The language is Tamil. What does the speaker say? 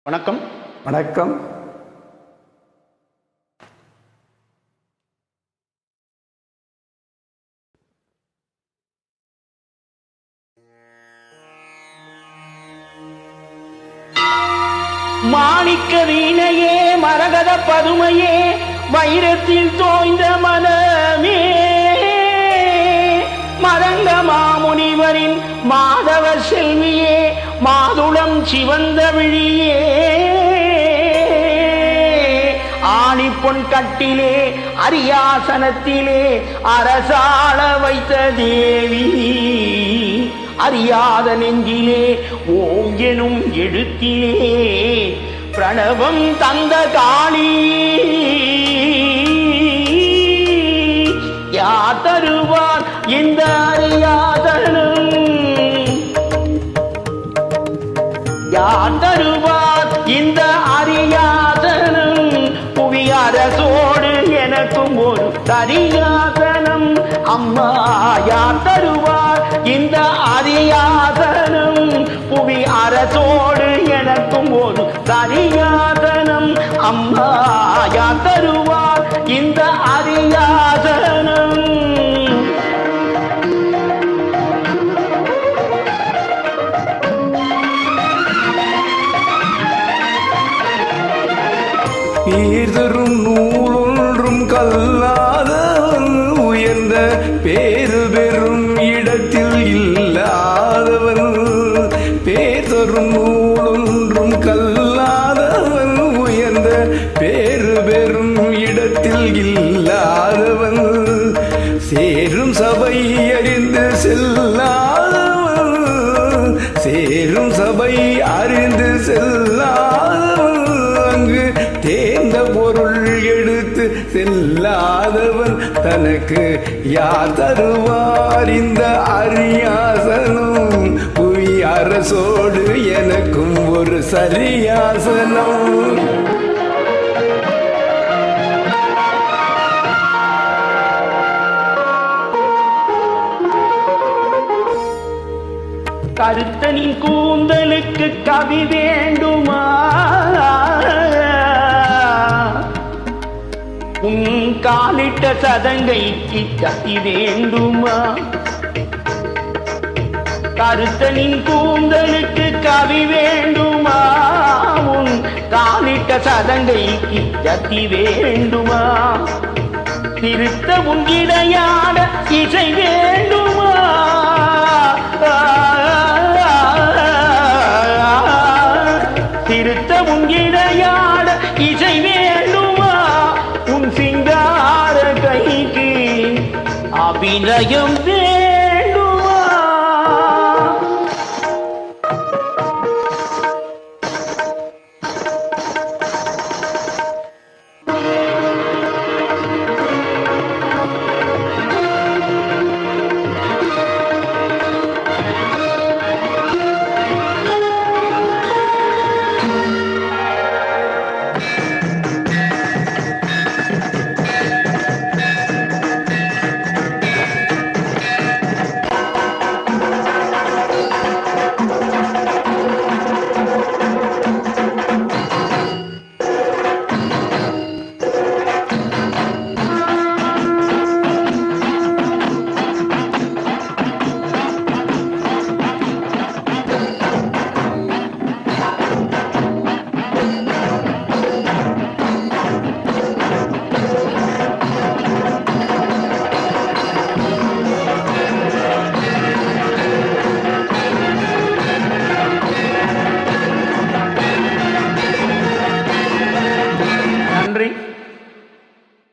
வணக்கம். வணக்கம். மாணிக்க வீணையே, மரகத பதுமையே, வைரத்தில் தோய்ந்த மனமே, மரங்க மாமுனிவரின் மாதவ செல்வியே, மாதுளம் சிவந்த விழியே, ஆணிப்பொன் கட்டிலே அரியாசனத்திலே அரசாள வைத்த தேவி, அறியாத நெஞ்சிலே ஓங்கெனும் எழுத்திலே பிரணவம் தந்த காளி, யார் தருவார் இந்த அறியாதனம், யார் தருவார் இந்த அறியாதனம், புவி அரசோடு எனக்கும் ஒரு சரியாதனம், அம்மா யார் தருவார் இந்த அறியாதனம், புவி அரசோடு எனக்கும் ஒரு சரியாதனம், அம்மா யார் தருவார் இந்த அறியாதனம். பேதரும் நூலொன்றும் கல்லாதவன், உயர்ந்த பேரு பெறும் இடத்தில் இல்லாதவன், பேதரும் நூலொன்றும் கல்லாதவன், உயர்ந்த பேரு பெறும் இடத்தில் இல்லாதவன், சேரும் சபை அறிந்து செல்லாதவன், சேரும் சபை அறிந்து செல்லாதவன், அங்கு தேர்ந்த பொருள் எடுத்து செல்லாதவன், தனக்கு யார் தருவார் இந்த அரியாசனம், புவி அரசோடு எனக்கும் ஒரு சரியாசனம். கருத்தனின் கூந்தலுக்கு கவி வேண்டுமா, உன் காலிட்ட சதங்கைக்கு கவி வேண்டுமா, கருத்தனின் கூந்தலுக்கு கவி வேண்டுமா, உன் காலிட்ட சதங்கைக்கு கத்தி வேண்டுமா, திருத்த உன் இடையாட இசை வேண்டுமா, திருத்த உன் இடையாட இசை வேண்டுமா, உன் சிங்கார கைக்கு அபிநயம்